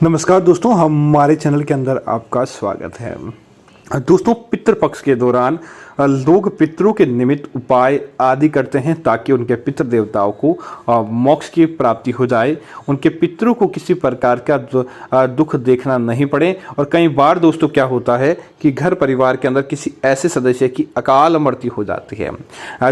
नमस्कार दोस्तों, हमारे चैनल के अंदर आपका स्वागत है। दोस्तों, पितृपक्ष के दौरान लोग पितरों के निमित्त उपाय आदि करते हैं ताकि उनके पितृ देवताओं को मोक्ष की प्राप्ति हो जाए, उनके पितरों को किसी प्रकार का दुख देखना नहीं पड़े। और कई बार दोस्तों क्या होता है कि घर परिवार के अंदर किसी ऐसे सदस्य की अकाल मृत्यु हो जाती है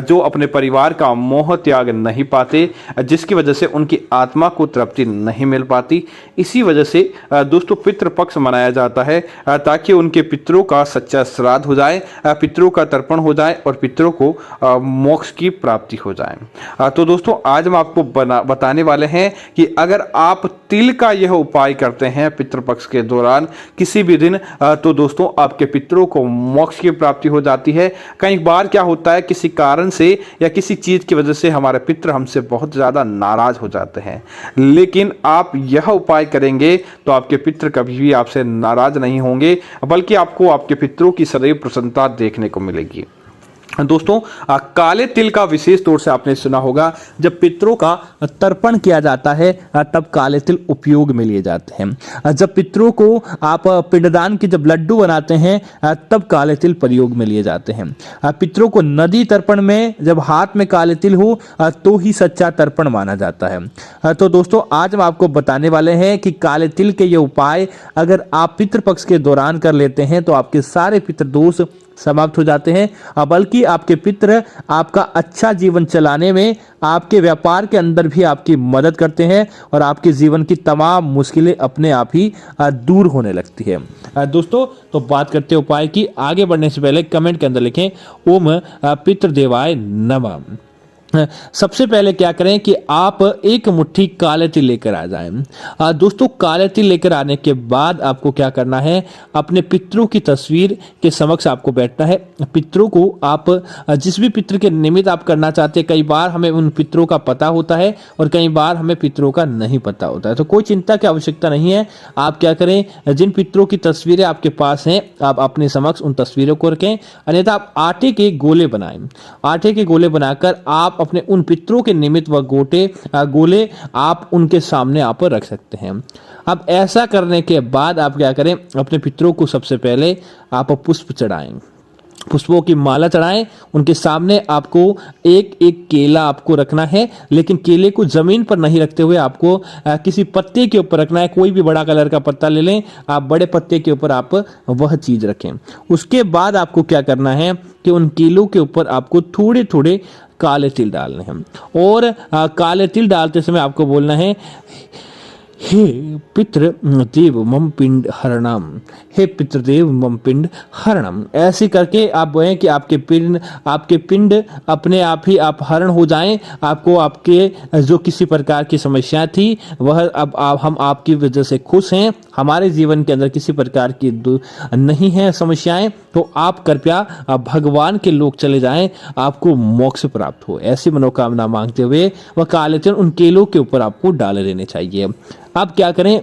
जो अपने परिवार का मोह त्याग नहीं पाते, जिसकी वजह से उनकी आत्मा को तृप्ति नहीं मिल पाती। इसी वजह से दोस्तों पितृपक्ष मनाया जाता है ताकि उनके पितरों का सच्चा श्राद्ध हो जाए, पितरों का तर्पण हो जाए और पितरों को मोक्ष की प्राप्ति हो जाए। तो दोस्तों आज हम आपको बताने वाले हैं कि अगर आप तिल का यह उपाय करते हैं पितृपक्ष के दौरान किसी भी दिन, तो दोस्तों आपके पितरों को मोक्ष की प्राप्ति हो जाती है। कई बार क्या होता है, किसी कारण से या किसी चीज की वजह से हमारे पितृ हमसे बहुत ज्यादा नाराज हो जाते हैं, लेकिन आप यह उपाय करेंगे तो आपके पितृ कभी भी आपसे नाराज नहीं होंगे, बल्कि आपको आपके पितरों की सदैव प्रसन्नता देखने को मिलेगी। दोस्तों, काले तिल का विशेष तौर से आपने सुना होगा, जब पितरों का तर्पण किया जाता है तब काले तिल उपयोग में लिए जाते हैं। जब पितरों को आप पिंडदान के जब लड्डू बनाते हैं तब काले तिल प्रयोग में लिए जाते हैं। पितरों को नदी तर्पण में जब हाथ में काले तिल हो तो ही सच्चा तर्पण माना जाता है। तो दोस्तों आज हम आपको बताने वाले हैं कि काले तिल के ये उपाय अगर आप पितृपक्ष के दौरान कर लेते हैं तो आपके सारे पितृदोष समाप्त हो जाते हैं, बल्कि आपके पितृ आपका अच्छा जीवन चलाने में, आपके व्यापार के अंदर भी आपकी मदद करते हैं और आपके जीवन की तमाम मुश्किलें अपने आप ही दूर होने लगती है। दोस्तों तो बात करते हैं उपाय की। आगे बढ़ने से पहले कमेंट के अंदर लिखें ओम पितृदेवाय नमः। सबसे पहले क्या करें कि आप एक मुट्ठी काले तिल लेकर आ जाएं। दोस्तों काले तिल लेकर आने के बाद आपको क्या करना है, अपने पितरों की तस्वीर के समक्ष आपको बैठना है। पितरों को आप जिस भी पितृ के निमित्त आप करना चाहते हैं, कई बार हमें उन पितरों का पता होता है और कई बार हमें पितरों का नहीं पता होता है, तो कोई चिंता की आवश्यकता नहीं है। आप क्या करें, जिन पितरों की तस्वीरें आपके पास हैं आप अपने समक्ष उन तस्वीरों को रखें, अन्यथा आप आटे के गोले बनाएं। आटे के गोले बनाकर आप अपने उन पितरों के निमित्त व गोले आप उनके सामने आप रख सकते हैं। अब ऐसा करने के बाद आप क्या करें, अपने पितरों को सबसे पहले आप पुष्प चढ़ाएं, पुष्पों की माला चढ़ाएं। उनके सामने आपको एक एक केला आपको रखना है, लेकिन केले को जमीन पर नहीं रखते हुए आपको किसी पत्ते के ऊपर रखना है। कोई भी बड़ा कलर का पत्ता ले लें, आप बड़े पत्ते के ऊपर आप वह चीज रखें। उसके बाद आपको क्या करना है कि उन केलों के ऊपर आपको थोड़े थोड़े काले तिल डालने हैं और काले तिल डालते समय आपको बोलना है, हे पितृदेव मम पिंड हरणम, हे पितृदेव मम पिंड हरणम। ऐसे करके आप बोलें कि आपके पिंड अपने आप ही आप हरण हो जाएं। आपको आपके जो किसी प्रकार की समस्या थी वह अब हम आपकी वजह से खुश हैं, हमारे जीवन के अंदर किसी प्रकार की नहीं है समस्याएं, तो आप कृपया भगवान के लोक चले जाएं, आपको मोक्ष प्राप्त हो। ऐसी मनोकामना मांगते हुए वह काले तिल उन केलों के ऊपर आपको डाल देने चाहिए। आप क्या करें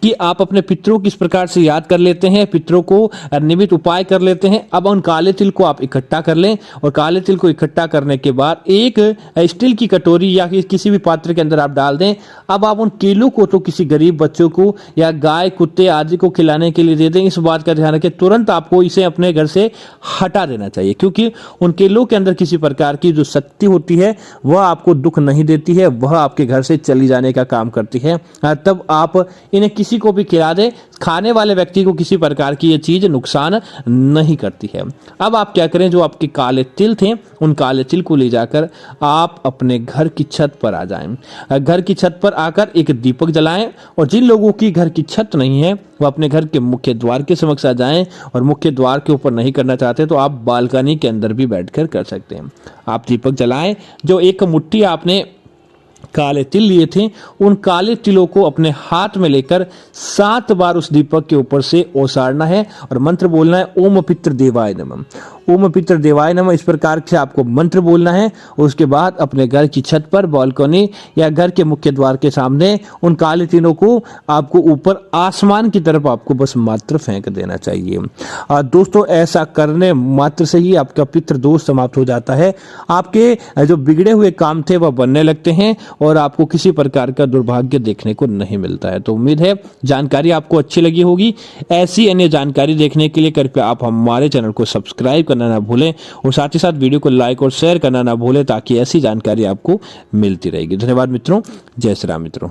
कि आप अपने पितरों को इस प्रकार से याद कर लेते हैं, पितरों को निमित्त उपाय कर लेते हैं। अब उन काले तिल को आप इकट्ठा कर लें और काले तिल को इकट्ठा करने के बाद एक स्टील की कटोरी या किसी भी पात्र के अंदर आप डाल दें। अब आप उन केलों को तो किसी गरीब बच्चों को या गाय कुत्ते आदि को खिलाने के लिए दे दें। इस बात का ध्यान रखें, तुरंत आपको इसे अपने घर से हटा देना चाहिए, क्योंकि उन केलों के अंदर किसी प्रकार की जो शक्ति होती है वह आपको दुख नहीं देती है, वह आपके घर से चली जाने का काम करती है। तब आप इन्हें किसी को भी खिला दे, खाने वाले व्यक्ति को किसी प्रकार की ये चीज नुकसान नहीं करती है। अब आप क्या करें, जो आपके काले तिल थे उन काले तिल को ले जाकर आप अपने घर की छत पर आ जाएं। घर की छत पर आकर एक दीपक जलाएं और जिन लोगों की घर की छत नहीं है वो अपने घर के मुख्य द्वार के समक्ष आ जाएं, और मुख्य द्वार के ऊपर नहीं करना चाहते तो आप बालकनी के अंदर भी बैठकर कर सकते हैं। आप दीपक जलाएं। जो एक मुट्ठी आपने काले तिल लिए थे उन काले तिलों को अपने हाथ में लेकर 7 बार उस दीपक के ऊपर से ओसारना है और मंत्र बोलना है ओम पितृदेवाय नमः। ओम पितर देवाय नमः इस प्रकार से आपको मंत्र बोलना है। उसके बाद अपने घर की छत पर, बालकनी या घर के मुख्य द्वार के सामने उन काले तिलों को आपको ऊपर आसमान की तरफ आपको बस मात्र फेंक देना चाहिए। दोस्तों ऐसा करने मात्र से ही आपका पितृ दोष समाप्त हो जाता है। आपके जो बिगड़े हुए काम थे वह बनने लगते हैं और आपको किसी प्रकार का दुर्भाग्य देखने को नहीं मिलता है। तो उम्मीद है जानकारी आपको अच्छी लगी होगी। ऐसी अन्य जानकारी देखने के लिए कृपया आप हमारे चैनल को सब्सक्राइब करना ना भूलें और साथ ही साथ वीडियो को लाइक और शेयर करना ना भूलें ताकि ऐसी जानकारी आपको मिलती रहेगी। धन्यवाद मित्रों। जय श्री राम मित्रों।